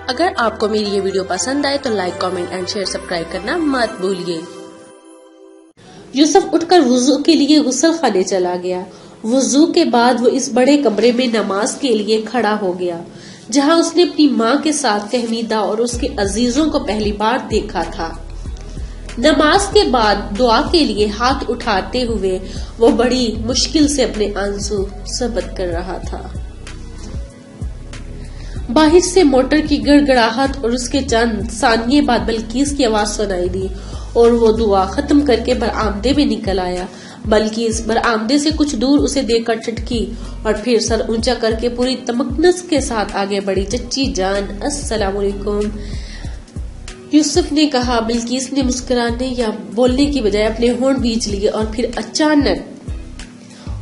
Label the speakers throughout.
Speaker 1: اگر آپ کو میری یہ ویڈیو پسند آئے تو like, comment and share, subscribe کرنا مت بھولیے۔ یوسف اٹھ کر وضو کے لیے غسل خانے چلا گیا۔ وضو کے بعد وہ اس بڑے کمرے میں نماز کے لیے کھڑا ہو گیا جہاں اس نے اپنی ماں کے ساتھ فہمیدہ اور اس کے عزیزوں کو پہلی بار دیکھا تھا۔ نماز کے بعد دعا کے لیے ہاتھ اٹھاتے ہوئے وہ بڑی مشکل سے اپنے آنسو ثبت کر رہا تھا۔ باہر سے موٹر کی گڑگڑاہٹ اور اس کے چند ثانیے بعد بلقیس کی آواز سنائی دی اور وہ دعا ختم کر کے برآمدے میں نکل آیا۔ بلقیس برآمدے سے کچھ دور اسے دیکھ کر ٹھٹکی اور پھر سر اونچا کر کے پوری تمکنس کے ساتھ آگے بڑھی۔ چچی جان، السلام علیکم، یوسف نے کہا۔ بلقیس نے مسکرانے یا بولنے کی بجائے اپنے ہونٹ بیچ لیے اور پھر اچانک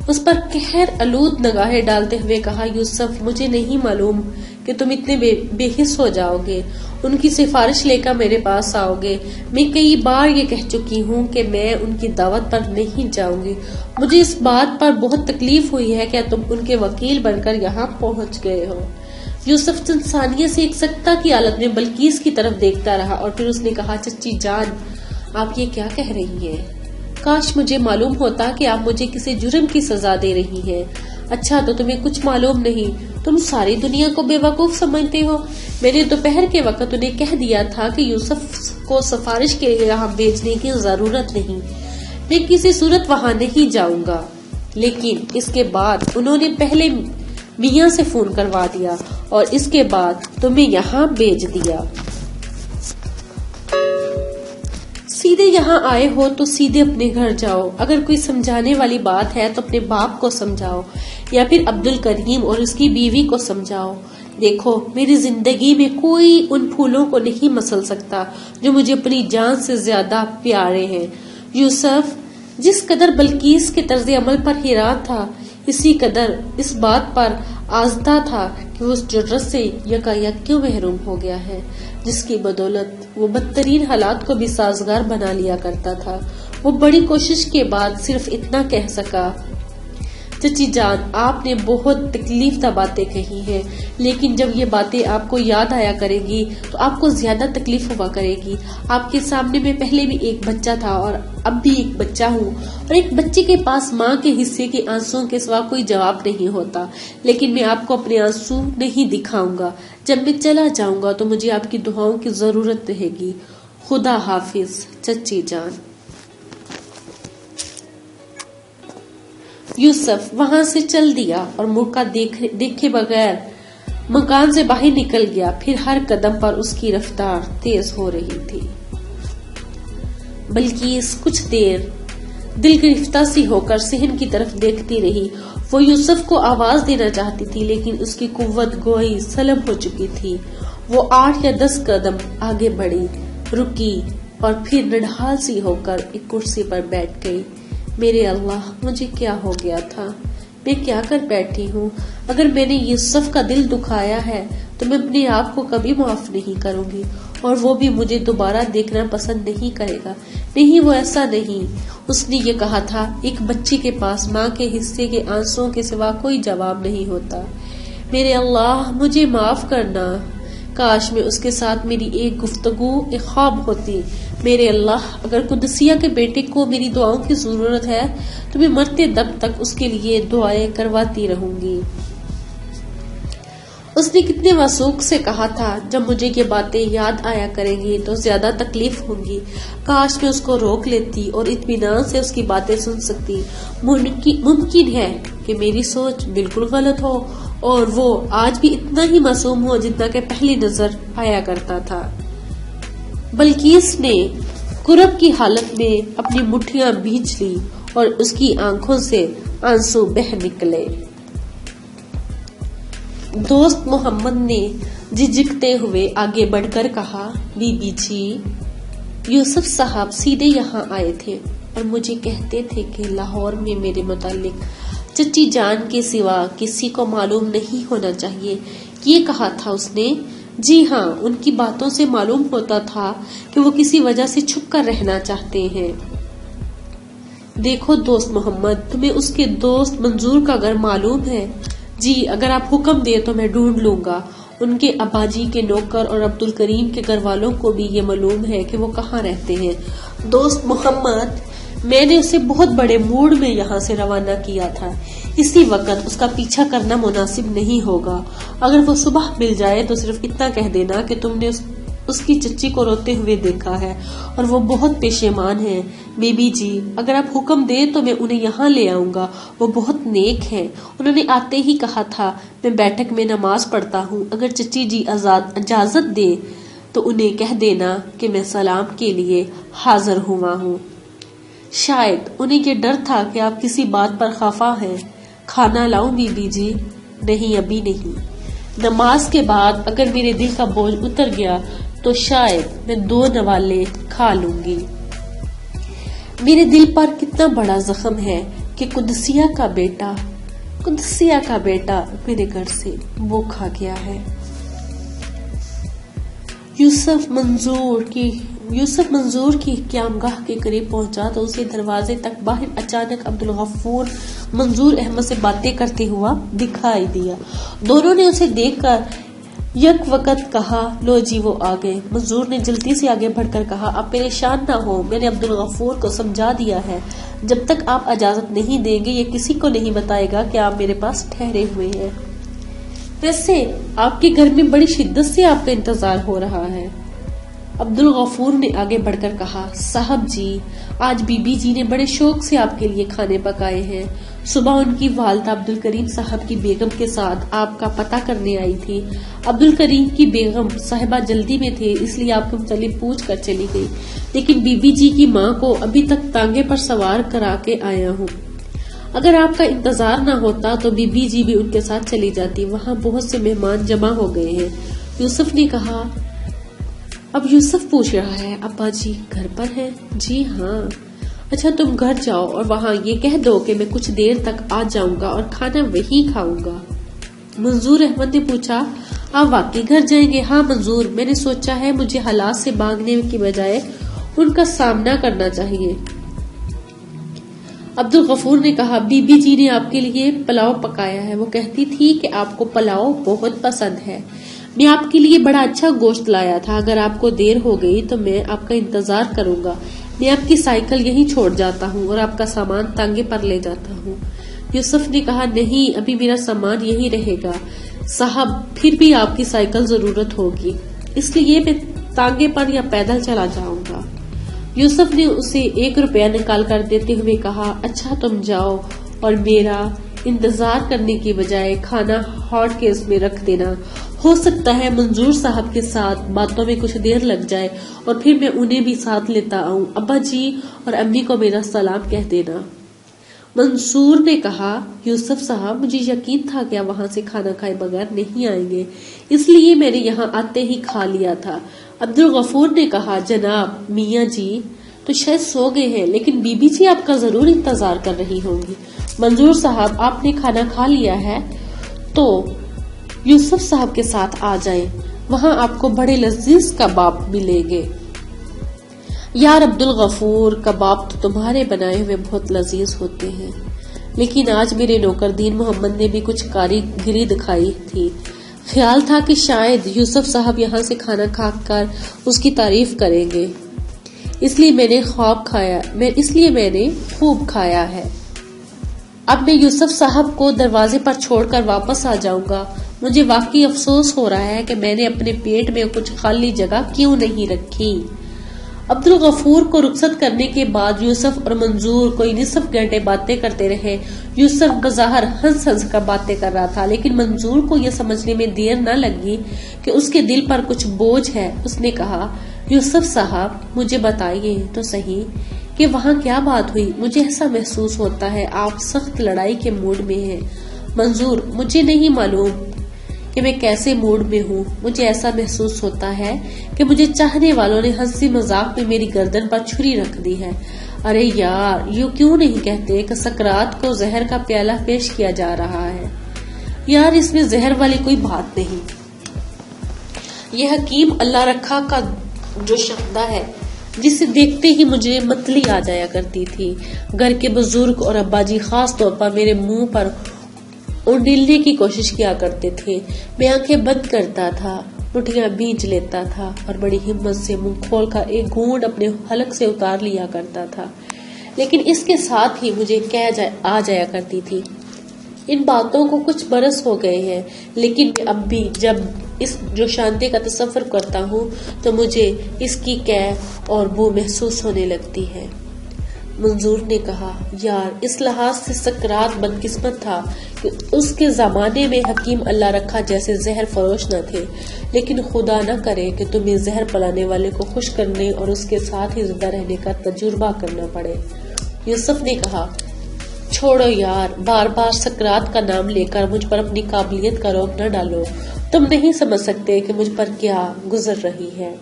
Speaker 1: اس پر قہر آلود نگاہیں ڈالتے ہوئے کہا، یوسف، مجھے نہیں معلوم کہ تم اتنے بے حس ہو جاؤ گے، ان کی سفارش لے کر میرے پاس آؤ گے۔ میں کئی بار یہ کہہ چکی ہوں کہ میں ان کی دعوت پر نہیں جاؤں گی۔ مجھے اس بات پر بہت تکلیف ہوئی ہے کہ تم ان کے وکیل بن کر یہاں پہنچ گئے ہو۔ یوسف چند ثانیے سے ایک سکتہ کی حالت میں بلقیس کی طرف دیکھتا رہا اور پھر اس نے کہا، چچی جان، آپ یہ کیا کہہ رہی ہیں؟ کاش مجھے معلوم ہوتا کہ آپ مجھے کسی جرم کی سزا دے رہی ہیں۔ اچھا تو تمہیں کچھ معلوم نہیں، تم ساری دنیا کو بے وقوف سمجھتے ہو۔ میں نے دوپہر کے وقت انہیں کہہ دیا تھا کہ یوسف کو سفارش کے لیے یہاں بھیجنے کی ضرورت نہیں، میں کسی صورت وہاں نہیں جاؤں گا۔ لیکن اس کے بعد انہوں نے پہلے میاں سے فون کروا دیا اور اس کے بعد تمہیں یہاں بھیج دیا۔ سیدھے یہاں آئے ہو تو سیدھے اپنے گھر جاؤ۔ اگر کوئی سمجھانے والی بات ہے تو اپنے باپ کو سمجھاؤ یا پھر عبدالکریم اور اس کی بیوی کو سمجھاؤ۔ دیکھو، میری زندگی میں کوئی ان پھولوں کو نہیں مسل سکتا جو مجھے اپنی جان سے زیادہ پیارے ہیں۔ یوسف جس قدر بلقیس کے طرز عمل پر حیران تھا، اسی قدر اس بات پر آزردہ تھا کہ وہ اس جرأت سے یکایک کیوں محروم ہو گیا ہے جس کی بدولت وہ بدترین حالات کو بھی سازگار بنا لیا کرتا تھا۔ وہ بڑی کوشش کے بعد صرف اتنا کہہ سکا، چچی جان، آپ نے بہت تکلیف دہ باتیں کہی ہیں، لیکن جب یہ باتیں آپ کو یاد آیا کرے گی تو آپ کو زیادہ تکلیف ہوا کرے گی۔ آپ کے سامنے میں پہلے بھی ایک بچہ تھا اور اب بھی ایک بچہ ہوں، اور ایک بچے کے پاس ماں کے حصے کے آنسوؤں کے سوا کوئی جواب نہیں ہوتا، لیکن میں آپ کو اپنے آنسو نہیں دکھاؤں گا۔ جب میں چلا جاؤں گا تو مجھے آپ کی دعاؤں کی ضرورت رہے گی۔ خدا حافظ چچی جان۔ یوسف وہاں سے چل دیا اور موقع دیکھے بغیر مکان سے باہر نکل گیا۔ پھر ہر قدم پر اس کی رفتار تیز ہو رہی تھی۔ بلقیس کچھ دیر دل گرفتہ سی ہو کر صحن کی طرف دیکھتی رہی۔ وہ یوسف کو آواز دینا چاہتی تھی لیکن اس کی قوت گوئی سلب ہو چکی تھی۔ وہ 8 یا 10 قدم آگے بڑھی، رکی اور پھر نڈھال سی ہو کر ایک کرسی پر بیٹھ گئی۔ میرے اللہ، مجھے کیا ہو گیا تھا؟ میں کیا کر بیٹھی ہوں؟ اگر میں نے یوسف کا دل دکھایا ہے تو میں اپنے آپ کو کبھی معاف نہیں کروں گی، اور وہ بھی مجھے دوبارہ دیکھنا پسند نہیں کرے گا۔ نہیں، وہ ایسا نہیں۔ اس نے یہ کہا تھا، ایک بچے کے پاس ماں کے حصے کے آنسوؤں کے سوا کوئی جواب نہیں ہوتا۔ میرے اللہ، مجھے معاف کرنا۔ کاش میں اس کے ساتھ میری ایک گفتگو ایک خواب ہوتی۔ میرے اللہ، اگر قدسیہ کے بیٹے کو میری دعاؤں کی ضرورت ہے تو میں مرتے دم تک اس کے لیے دعائیں کرواتی رہوں گی۔ اس نے کتنے وثوق سے کہا تھا، جب مجھے یہ باتیں یاد آیا کریں گی تو زیادہ تکلیف ہوں گی۔ کاش میں اس کو روک لیتی اور اطمینان سے اس کی باتیں سن سکتی۔ ممکن ہے کہ میری سوچ بالکل غلط ہو اور وہ آج بھی اتنا ہی معصوم ہو جتنا کہ پہلی نظر آیا کرتا تھا۔ بلقیس نے کرب کی حالت میں اپنی مٹھیاں بھینچ لی اور اس کی آنکھوں سے آنسو بہہ نکلے۔ دوست محمد نے جھجکتے ہوئے آگے بڑھ کر کہا، بی بی جی، یوسف صاحب سیدھے یہاں آئے تھے اور مجھے کہتے تھے کہ لاہور میں میرے متعلق چچی جان کے سوا کسی کو معلوم نہیں ہونا چاہیے۔ یہ کہا تھا اس نے؟ جی ہاں، ان کی باتوں سے معلوم ہوتا تھا کہ وہ کسی وجہ سے چھپ کر رہنا چاہتے ہیں۔ دیکھو دوست محمد، تمہیں اس کے دوست منظور کا گھر معلوم ہے؟ جی، اگر آپ حکم دیں تو میں ڈھونڈ لوں گا ان کے ابا جی کے نوکر اور عبد الکریم کے گھر والوں کو بھی یہ معلوم ہے کہ وہ کہاں رہتے ہیں۔ دوست محمد، میں نے اسے بہت بڑے موڈ میں یہاں سے روانہ کیا تھا، اسی وقت اس کا پیچھا کرنا مناسب نہیں ہوگا۔ اگر وہ صبح مل جائے تو صرف اتنا کہہ دینا کہ تم نے اس کی چچی کو روتے ہوئے دیکھا ہے اور وہ بہت پشیمان ہے۔ بی بی جی، اگر آپ حکم دیں تو میں انہیں یہاں لے آؤں گا، وہ بہت نیک ہیں۔ انہوں نے آتے ہی کہا تھا میں بیٹھک میں نماز پڑھتا ہوں، اگر چچی جی اجازت دیں تو انہیں کہہ دینا کہ میں سلام کے لیے حاضر ہوا ہوں۔ شاید انہیں یہ ڈر تھا کہ آپ کسی بات پر خفا ہیں۔ کھانا لاؤں بی بی جی؟ نہیں، ابھی نہیں۔ نماز کے بعد اگر میرے دل کا بوجھ اتر گیا تو شاید میں 2 نوالے کھا لوں گی۔ میرے دل پر کتنا بڑا زخم ہے کہ قدسیہ کا بیٹا میرے گھر سے وہ کھا گیا ہے۔ یوسف منظور کی قیامگاہ کے قریب پہنچا تو اسے دروازے تک باہر اچانک عبدالغفور منظور احمد سے باتیں کرتے ہوا دکھائی دیا۔ دونوں نے اسے دیکھ کر یک وقت کہا، لو جی وہ آ گئے۔ منظور نے جلدی سے آگے بڑھ کر کہا، آپ پریشان نہ ہو، میں نے عبدالغفور کو سمجھا دیا ہے، جب تک آپ اجازت نہیں دیں گے یہ کسی کو نہیں بتائے گا کہ آپ میرے پاس ٹھہرے ہوئے ہیں۔ ویسے آپ کے گھر میں بڑی شدت سے آپ کا انتظار ہو رہا ہے۔ عبدالغفور نے آگے بڑھ کر کہا، صاحب جی، آج بی بی جی نے بڑے شوق سے آپ کے لیے کھانے پکائے ہیں۔ صبح ان کی والدہ عبد الکریم صاحب کی بیگم کے ساتھ آپ کا پتہ کرنے آئی تھی۔ عبد الکریم کی بیگم صاحبہ جلدی میں تھے، اس لیے آپ کے متعلق پوچھ کر چلی گئی، لیکن بی بی جی کی ماں کو ابھی تک تانگے پر سوار کرا کے آیا ہوں۔ اگر آپ کا انتظار نہ ہوتا تو بی بی جی بھی ان کے ساتھ چلی جاتی، وہاں بہت سے مہمان جمع ہو گئے ہیں۔ یوسف نے کہا۔ اب یوسف پوچھ رہا ہے، ابا جی گھر پر ہیں؟ جی ہاں۔ اچھا تم گھر جاؤ اور وہاں یہ کہہ دو کہ میں کچھ دیر تک آ جاؤں گا اور کھانا وہیں کھاؤں گا۔ منظور احمد نے پوچھا، آپ واقعی گھر جائیں گے؟ ہاں منظور، میں نے سوچا ہے مجھے حالات سے بھاگنے کی بجائے ان کا سامنا کرنا چاہیے۔ عبدالغفور نے کہا، بی بی جی نے آپ کے لیے پلاؤ پکایا ہے، وہ کہتی تھی کہ آپ کو پلاؤ بہت پسند ہے۔ میں آپ کے لیے بڑا اچھا گوشت لایا تھا، اگر آپ کو دیر ہو گئی تو میں آپ کا انتظار کروں گا۔ میں آپ کی سائیکل یہیں چھوڑ جاتا ہوں اور آپ کا سامان تانگے پر لے جاتا ہوں۔ یوسف نے کہا، نہیں، ابھی میرا سامان یہیں رہے گا صاحب، پھر بھی آپ کی سائیکل ضرورت ہوگی، اس لیے میں تانگے پر یا پیدل چلا جاؤں گا۔ یوسف نے اسے 1 روپیہ نکال کر دیتے ہوئے کہا، اچھا تم جاؤ اور میرا انتظار کرنے کی بجائے کھانا ہاٹ کیس میں رکھ دینا۔ ہو سکتا ہے منظور صاحب کے ساتھ باتوں میں کچھ دیر لگ جائے اور پھر میں انہیں بھی ساتھ لیتا آؤں۔ ابا جی اور امی کو میرا سلام کہہ دینا۔ منصور نے کہا، یوسف صاحب مجھے یقین تھا کہ آپ وہاں سے کھانا کھائے بغیر نہیں آئیں گے، اس لیے میں نے یہاں آتے ہی کھا لیا تھا۔ عبدالغفور نے کہا، جناب میاں جی تو شاید سو گئے ہیں، لیکن بی بی جی آپ کا ضرور انتظار کر رہی ہوں گی۔ منظور صاحب آپ نے کھانا کھا لیا ہے تو یوسف صاحب کے ساتھ آ جائیں، وہاں آپ کو بڑے لذیذ کباب ملیں گے۔ یار عبدالغفور، کباب تو تمہارے بنائے ہوئے بہت لذیذ ہوتے ہیں، لیکن آج میرے نوکر دین محمد نے بھی کچھ کاریگری دکھائی تھی۔ خیال تھا کہ شاید یوسف صاحب یہاں سے کھانا کھا کر اس کی تعریف کریں گے، اس لیے میں نے خوب کھایا ہے۔ اب میں یوسف صاحب کو دروازے پر چھوڑ کر واپس آ جاؤں گا۔ مجھے واقعی افسوس ہو رہا ہے کہ میں نے اپنے پیٹ میں کچھ خالی جگہ کیوں نہیں رکھی۔ عبدالغفور کو رخصت کرنے کے بعد یوسف اور منظور کوئی نصف گھنٹے باتیں کرتے رہے۔ یوسف بظاہر ہنس ہنس کر باتیں کر رہا تھا، لیکن منظور کو یہ سمجھنے میں دیر نہ لگی کہ اس کے دل پر کچھ بوجھ ہے۔ اس نے کہا، یوسف صاحب مجھے بتائیے تو صحیح کہ وہاں کیا بات ہوئی؟ مجھے ایسا محسوس ہوتا ہے آپ سخت لڑائی کے موڈ میں ہیں۔ منظور، مجھے نہیں معلوم کہ میں کیسے موڈ میں ہوں، مجھے ایسا محسوس ہوتا ہے کہ مجھے چاہنے والوں نے ہنسی مذاق میں میری گردن پر چھری رکھ دی ہے۔ ارے یار، یوں کیوں نہیں کہتے کہ سکرات کو زہر کا پیالہ پیش کیا جا رہا ہے؟ یار اس میں زہر والی کوئی بات نہیں، یہ حکیم اللہ رکھا کا جو شہدا ہے جسے دیکھتے ہی مجھے متلی آ جایا کرتی تھی۔ گھر کے بزرگ اور ابا جی خاص طور پر میرے منہ پر اور نلنے کی کوشش کیا کرتے تھے۔ میں آنکھیں بند کرتا تھا، مٹھیاں بیج لیتا تھا اور بڑی ہمت سے منہ کھول کر ایک گھونٹ اپنے حلق سے اتار لیا کرتا تھا، لیکن اس کے ساتھ ہی مجھے آ جایا کرتی تھی۔ ان باتوں کو کچھ برس ہو گئے ہیں، لیکن میں اب بھی جب اس جوشاندے کا تصور کرتا ہوں تو مجھے اس کی کیف اور بو محسوس ہونے لگتی ہے۔ منظور نے کہا، یار اس لحاظ سے سکرات بدقسمت تھا کہ اس کے زمانے میں حکیم اللہ رکھا جیسے زہر فروش نہ تھے، لیکن خدا نہ کرے کہ تمہیں زہر پلانے والے کو خوش کرنے اور اس کے ساتھ ہی زندہ رہنے کا تجربہ کرنا پڑے۔ یوسف نے کہا، چھوڑو یار، بار بار سکرات کا نام لے کر مجھ پر اپنی قابلیت کا روب نہ ڈالو، تم نہیں سمجھ سکتے کہ مجھ پر کیا گزر رہی ہے۔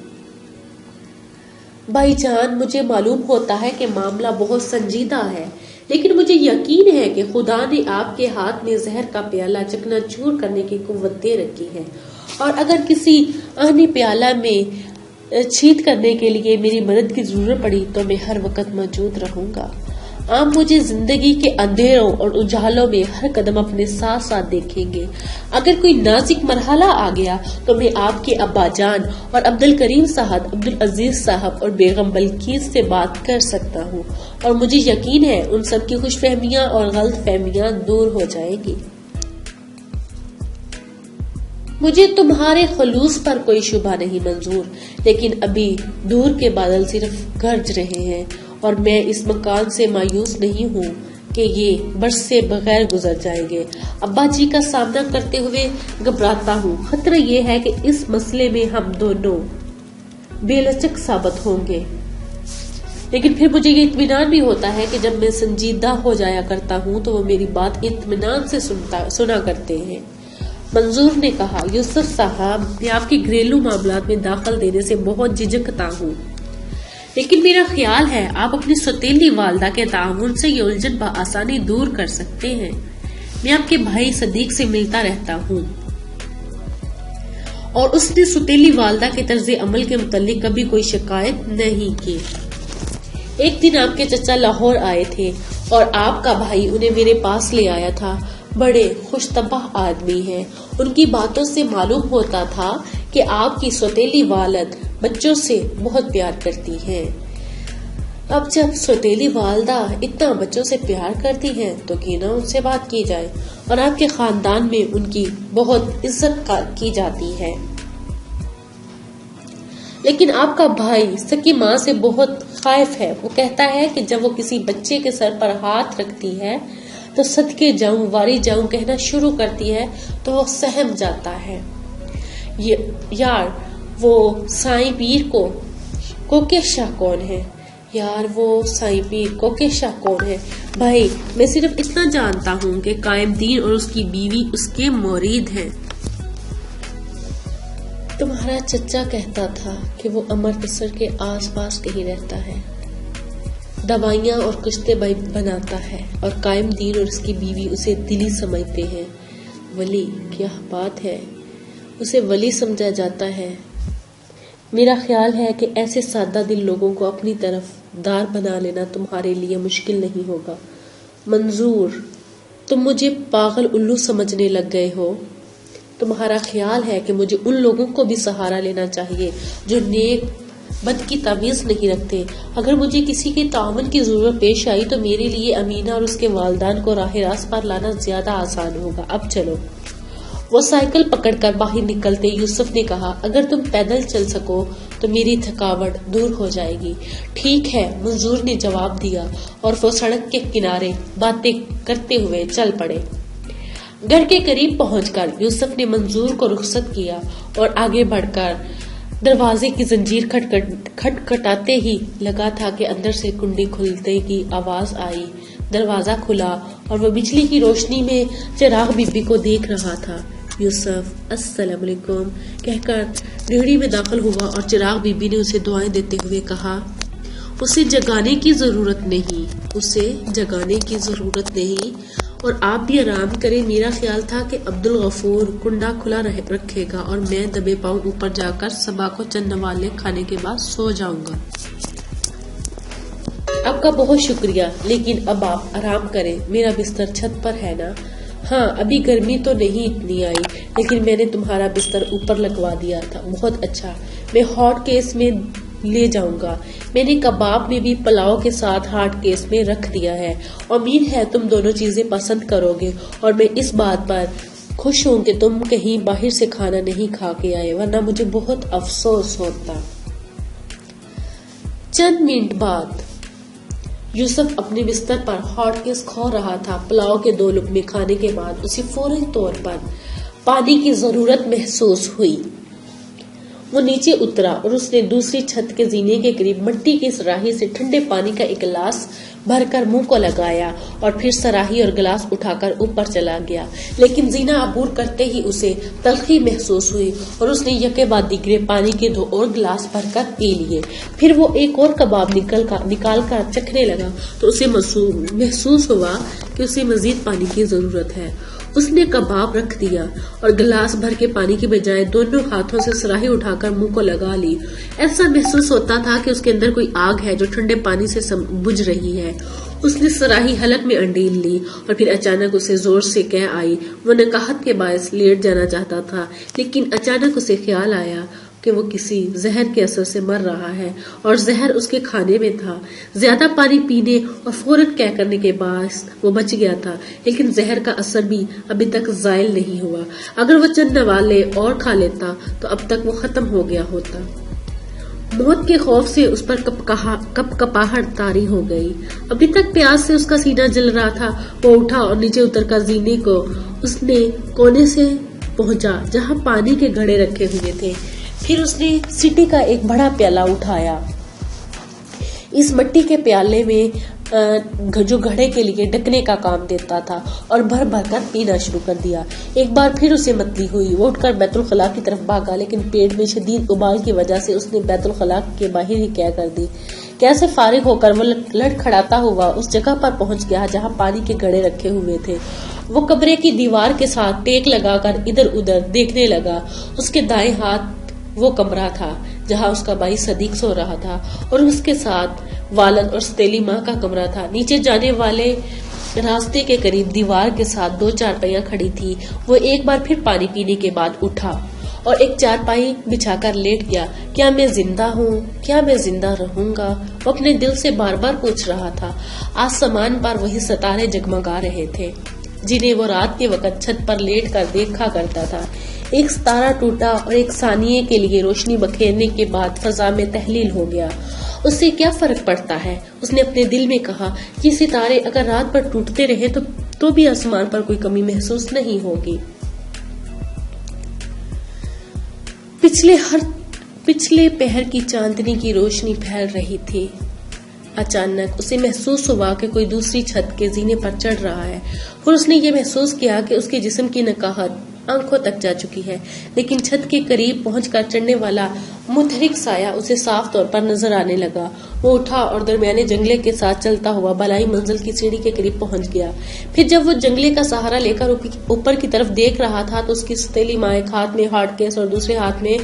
Speaker 1: بھائی جان، مجھے معلوم ہوتا ہے کہ معاملہ بہت سنجیدہ ہے، لیکن مجھے یقین ہے کہ خدا نے آپ کے ہاتھ میں زہر کا پیالہ چکنا چور کرنے کی قوت دے رکھی ہے، اور اگر کسی آہنی پیالہ میں چھید کرنے کے لیے میری مدد کی ضرورت پڑی تو میں ہر وقت موجود رہوں گا۔ آپ مجھے زندگی کے اندھیروں اور اجالوں میں ہر قدم اپنے ساتھ ساتھ دیکھیں گے۔ اگر کوئی نازک مرحلہ آ گیا تو میں آپ کے ابا جان اور عبدالکریم صاحب، عبدالعزیز صاحب اور بیگم بلقیس سے بات کر سکتا ہوں، اور مجھے یقین ہے ان سب کی خوش فہمیاں اور غلط فہمیاں دور ہو جائیں گی۔ مجھے تمہارے خلوص پر کوئی شبہ نہیں منظور، لیکن ابھی دور کے بادل صرف گرج رہے ہیں، اور میں اس مکان سے مایوس نہیں ہوں کہ یہ برس سے بغیر گزر جائیں گے۔ ابا جی کا سامنا کرتے ہوئے گھبراتا ہوں، خطرہ یہ ہے کہ اس مسئلے میں ہم دونوں بے لچک ثابت ہوں گے، لیکن پھر مجھے یہ اطمینان بھی ہوتا ہے کہ جب میں سنجیدہ ہو جایا کرتا ہوں تو وہ میری بات اطمینان سے سنا کرتے ہیں۔ منظور نے کہا، یوسف صاحب، میں آپ کے گھریلو معاملات میں دخل دینے سے بہت جھجکتا ہوں، لیکن میرا خیال ہے آپ اپنی سوتیلی والدہ کے تعاون سے یہ الجھن بآسانی دور کر سکتے ہیں۔ میں آپ کے بھائی صدیق سے ملتا رہتا ہوں، اور اس نے سوتیلی والدہ کے طرز عمل کے متعلق کبھی کوئی شکایت نہیں کی۔ ایک دن آپ کے چچا لاہور آئے تھے اور آپ کا بھائی انہیں میرے پاس لے آیا تھا۔ بڑے خوش طبع آدمی ہیں، ان کی باتوں سے معلوم ہوتا تھا کہ آپ کی سوتیلی والد بچوں سے بہت پیار کرتی ہیں۔ اب جب سوتیلی والدہ اتنا بچوں سے پیار کرتی ہیں تو کیوں نہ ان سے بات کی جائے، اور آپ کے خاندان میں ان کی بہت عزت کی جاتی ہے۔ لیکن آپ کا بھائی سکی ماں سے بہت خائف ہے، وہ کہتا ہے کہ جب وہ کسی بچے کے سر پر ہاتھ رکھتی ہے تو صدقے جاؤں واری جاؤں کہنا شروع کرتی ہے تو وہ سہم جاتا ہے۔ یار وہ سائیں پیر کوکے شاہ کون ہے؟ یار وہ سائیں پیر کوکے شاہ کون ہے؟ بھائی، میں صرف اتنا جانتا ہوں کہ قائم دین اور اس کی بیوی اس کے مرید ہیں۔ تمہارا چچا کہتا تھا کہ وہ امرتسر کے آس پاس کہیں رہتا ہے، دوائیاں اور کشتے بناتا ہے، اور قائم دین اور اس کی بیوی اسے دلی سمجھتے ہیں۔ ولی، کیا بات ہے، اسے ولی سمجھا جاتا ہے۔ میرا خیال ہے کہ ایسے سادہ دل لوگوں کو اپنی طرف دار بنا لینا تمہارے لیے مشکل نہیں ہوگا۔ منظور، تم مجھے پاگل الو سمجھنے لگ گئے ہو۔ تمہارا خیال ہے کہ مجھے ان لوگوں کو بھی سہارا لینا چاہیے جو نیک بد کی تمیز نہیں رکھتے۔ اگر مجھے کسی کے تعاون کی ضرورت پیش آئی تو میرے لیے امینہ اور اس کے والدان کو راہ راست پر لانا زیادہ آسان ہوگا۔ اب چلو۔ وہ سائیکل پکڑ کر باہر نکلتے یوسف نے کہا، اگر تم پیدل چل سکو تو میری تھکاوٹ دور ہو جائے گی۔ ٹھیک ہے، منظور نے جواب دیا، اور وہ سڑک کے کنارے باتیں کرتے ہوئے چل پڑے۔ گھر کے قریب پہنچ کر یوسف نے منظور کو رخصت کیا اور آگے بڑھ کر دروازے کی زنجیر کھٹکھٹاتے ہی لگا تھا کہ اندر سے کنڈی کھلنے کی آواز آئی۔ دروازہ کھلا اور وہ بجلی کی روشنی میں چراغ بی بی کو دیکھ رہا تھا۔ یوسف السلام علیکم کہہ کر ڈیڑھی میں داخل ہوا اور چراغ بی بی نے اسے دعائیں دیتے ہوئے کہا، اسے جگانے کی ضرورت نہیں، اور آپ بھی آرام کریں۔ میرا خیال تھا کہ عبدالغفور کنڈا کھلا رکھے گا اور میں دبے پاؤں اوپر جا کر صبح کو چند نوالے کھانے کے بعد سو جاؤں گا۔ آپ کا بہت شکریہ، لیکن اب آپ آرام کریں، میرا بستر چھت پر ہے نا۔ ہاں ابھی گرمی تو نہیں اتنی آئی، لیکن میں نے تمہارا بستر اوپر لگوا دیا تھا۔ بہت اچھا، میں ہاٹ کیس میں لے جاؤں گا۔ میں نے کباب میں بھی پلاؤ کے ساتھ ہاٹ کیس میں رکھ دیا ہے۔ امید ہے تم دونوں چیزیں پسند کرو گے، اور میں اس بات پر خوش ہوں کہ تم کہیں باہر سے کھانا نہیں کھا کے آئے، ورنہ مجھے بہت افسوس ہوتا۔ چند منٹ بعد یوسف اپنے بستر پر ہاٹ کیس کھول رہا تھا۔ پلاؤ کے 2 لقمے کھانے کے بعد اسے فوری طور پر پانی کی ضرورت محسوس ہوئی۔ وہ نیچے اترا اور اس نے دوسری چھت کے زینے کے قریب مٹی کی صراحی سے ٹھنڈے پانی کا ایک گلاس بھر کر منہ کو لگایا، اور پھر صراحی اور گلاس اٹھا کر اوپر چلا گیا۔ لیکن زینہ عبور کرتے ہی اسے تلخی محسوس ہوئی، اور اس نے یکے بعد دیگرے پانی کے 2 اور گلاس بھر کر پی لیے۔ پھر وہ ایک اور کباب نکال کر چکھنے لگا تو اسے محسوس ہوا کہ اسے مزید پانی کی ضرورت ہے۔ اس نے کباب رکھ دیا اور گلاس بھر کے پانی کی بجائے دونوں ہاتھوں سے صراحی اٹھا کر منہ کو لگا لی۔ ایسا محسوس ہوتا تھا کہ اس کے اندر کوئی آگ ہے جو ٹھنڈے پانی سے بجھ رہی ہے۔ اس نے صراحی حلق میں انڈیل لی، اور پھر اچانک اسے زور سے کہہ آئی۔ وہ نکاہت کے باعث لیٹ جانا چاہتا تھا، لیکن اچانک اسے خیال آیا کہ وہ کسی زہر کے اثر سے مر رہا ہے، اور زہر اس کے کھانے میں تھا۔ زیادہ پانی پینے اور فوراً کہہ کرنے کے باعث وہ بچ گیا تھا، لیکن زہر کا اثر بھی ابھی تک زائل نہیں ہوا۔ اگر وہ چند نوالے اور کھا لیتا تو اب تک وہ ختم ہو گیا ہوتا۔ موت کے خوف سے اس پر کپ کپاہٹ طاری ہو گئی۔ ابھی تک پیاس سے اس کا سینہ جل رہا تھا۔ وہ اٹھا اور نیچے اتر کر زینے کو اس نے کونے سے پہنچا جہاں پانی کے گھڑے رکھے ہوئے تھے۔ پھر اس نے سٹی کا ایک بڑا پیالہ اٹھایا۔ اس مٹی کے پیالے میں جو گھڑے کے لیے ڈھکنے کا کام دیتا تھا، اور بھر بھر کر پینا شروع کر دیا۔ ایک بار پھر اسے متلی ہوئی۔ وہ اٹھ کر بیت الخلاء کی طرف بھاگا، لیکن پیٹ میں شدید ابال کی وجہ سے اس نے بیت الخلاء کے باہر ہی قے کر دی۔ قے سے فارغ ہو کر وہ لڑکھڑاتا ہوا اس جگہ پر پہنچ گیا جہاں پانی کے گھڑے رکھے ہوئے تھے۔ وہ کمرے کی دیوار کے ساتھ ٹیک لگا کر ادھر ادھر دیکھنے لگا۔ اس کے دائیں ہاتھ وہ کمرہ تھا جہاں اس کا بھائی صدیق سو رہا تھا، اور اس کے ساتھ والد اور ستیلی ماں کا کمرہ تھا۔ نیچے جانے والے راستے کے قریب دیوار کے ساتھ 2 چارپائیاں کھڑی تھی۔ وہ ایک بار پھر پانی پینے کے بعد اٹھا اور ایک چارپائی بچھا کر لیٹ گیا۔ کیا میں زندہ ہوں؟ کیا میں زندہ رہوں گا؟ وہ اپنے دل سے بار بار پوچھ رہا تھا۔ آسمان پر وہی ستارے جگمگا رہے تھے جنہیں وہ رات کے وقت چھت پر لیٹ کر دیکھا کرتا تھا۔ ایک ستارہ ٹوٹا اور ایک ثانیے کے لیے روشنی بکھیرنے کے بعد فضا میں تحلیل ہو گیا۔ اس سے کیا فرق پڑتا ہے؟ اس نے اپنے دل میں کہا۔ یہ ستارے اگر رات پر ٹوٹتے رہے تو بھی آسمان پر کوئی کمی محسوس نہیں ہوگی۔ پچھلے پہر کی چاندنی کی روشنی پھیل رہی تھی۔ اچانک اسے محسوس ہوا کہ کوئی دوسری چھت کے زینے پر چڑھ رہا ہے، اور اس نے یہ محسوس کیا کہ اس کے جسم کی نکاہت آنکھوں تک جا چکی ہے، لیکن چھت کے قریب پہنچ کر چڑھنے والا متحرک سایہ اسے صاف طور پر نظر آنے لگا۔ وہ اٹھا اور درمیانے جنگلے کے ساتھ چلتا ہوا بالائی منزل کی سیڑھی کے قریب پہنچ گیا۔ پھر جب وہ جنگلے کا سہارا لے کر اوپر کی طرف دیکھ رہا تھا تو اس کی ستیلی ماں ایک ہاتھ میں ہارڈ کیس اور دوسرے ہاتھ میں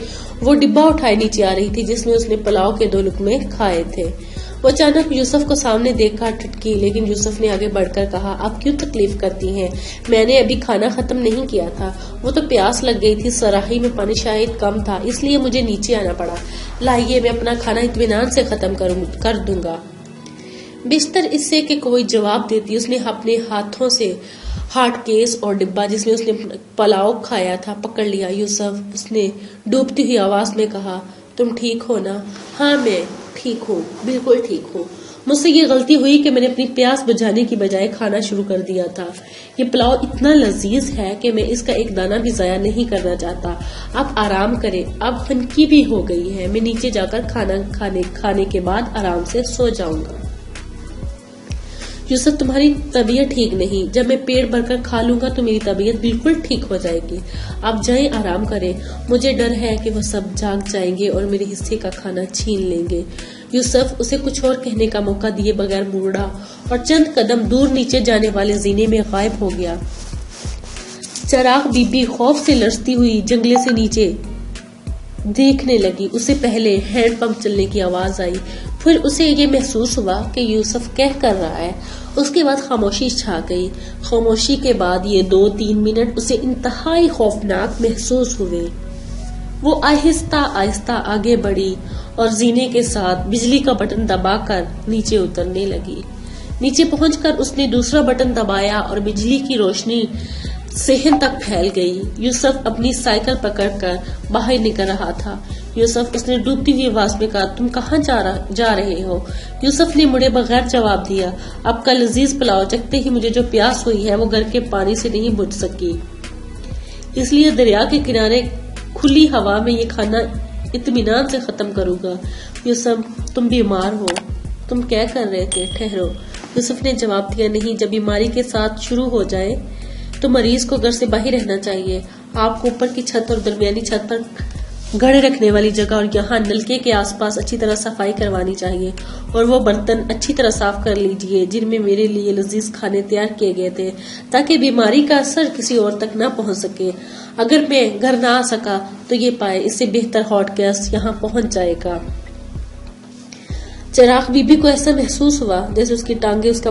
Speaker 1: وہ ڈبہ اٹھائے نیچے آ رہی تھی جس میں اس نے پلاؤ کے 2 لقمے کھائے تھے۔ وہ اچانک یوسف کو سامنے دیکھ کر ٹھٹکی، لیکن یوسف نے آگے بڑھ کر کہا، آپ کیوں تکلیف کرتی ہیں؟ میں نے ابھی کھانا ختم نہیں کیا تھا۔ وہ تو پیاس لگ گئی تھی، صراحی میں پانی شاید کم تھا، اس لیے مجھے نیچے آنا پڑا۔ لائیے میں اپنا کھانا اطمینان سے ختم کر دوں گا۔ بستر اس سے کہ کوئی جواب دیتی اس نے اپنے ہاتھوں سے ہارڈ کیس اور ڈبہ جس میں اس نے پلاؤ کھایا تھا پکڑ لیا۔ یوسف، اس نے ڈوبتی ہوئی آواز میں کہا، تم ٹھیک ہو نا؟ ہاں میں ٹھیک ہوں، بالکل ٹھیک ہوں۔ مجھ سے یہ غلطی ہوئی کہ میں نے اپنی پیاس بجھانے کی بجائے کھانا شروع کر دیا تھا۔ یہ پلاؤ اتنا لذیذ ہے کہ میں اس کا ایک دانہ بھی ضائع نہیں کرنا چاہتا۔ آپ آرام کریں، اب ہنکی بھی ہو گئی ہے، میں نیچے جا کر کھانے کے بعد آرام سے سو جاؤں گا۔ یوسف، تمہاری طبیعت ٹھیک نہیں، جب میں پیٹ بھر کر کھا لوں گا تو میری طبیعت بالکل ٹھیک ہو جائے گی۔ آپ جائیں، آرام کریں، مجھے ڈر ہے کہ وہ سب جاگ جائیں گے اور میرے حصے کا کھانا چھین لیں گے۔ یوسف اسے کچھ اور کہنے کا موقع دیے بغیر مڑا اور چند قدم دور نیچے جانے والے زینے میں غائب ہو گیا۔ چراغ بی بی خوف سے لرزتی ہوئی جنگلے سے نیچے دیکھنے لگی۔ اسے پہلے ہینڈ پمپ چلنے کی آواز آئی، پھر اسے یہ محسوس ہوا کہ یوسف کہہ کر رہا ہے۔ اس کے بعد خاموشی چھا گئی. خاموشی کے بعد یہ 2-3 منٹ اسے انتہائی خوفناک محسوس ہوئے. وہ آہستہ آہستہ آگے بڑھی اور زینے کے ساتھ بجلی کا بٹن دبا کر نیچے اترنے لگی. نیچے پہنچ کر اس نے دوسرا بٹن دبایا اور بجلی کی روشنی صحن تک پھیل گئی. یوسف اپنی سائیکل پکڑ کر باہر نکل رہا تھا. یوسف، اس نے ڈوبتی ہوئی آواز میں کہا، تم کہاں جا رہے ہو؟ یوسف نے مڑے بغیر جواب دیا، اب کا لذیذ پلاؤ چکھتے ہی مجھے جو پیاس ہوئی ہے وہ گھر کے پانی سے نہیں بجھ سکی، اس لیے دریا کے کنارے کھلی ہوا میں یہ کھانا اطمینان سے ختم کروں گا. یوسف، تم بیمار ہو؟ تم کیا کر رہے تھے؟ ٹھہرو. یوسف نے جواب دیا، نہیں، جب بیماری کے ساتھ شروع ہو جائے تو مریض کو گھر سے باہر رہنا چاہیے. آپ کو اوپر کی چھت اور درمیانی چھت پر گھڑے رکھنے والی جگہ اور یہاں نلکے کے آس پاس اچھی طرح صفائی کروانی چاہیے، اور وہ برتن اچھی طرح صاف کر لیجیے جن میں میرے لیے لذیذ کھانے تیار کیے گئے تھے، تاکہ بیماری کا اثر کسی اور تک نہ پہنچ سکے. اگر میں گھر نہ آ سکا تو یہ پائے، اس سے بہتر ہاٹ گیس یہاں پہنچ جائے گا. چراغ بی بی کو ایسا محسوس ہوا جیسے اس کی ٹانگیں اس کا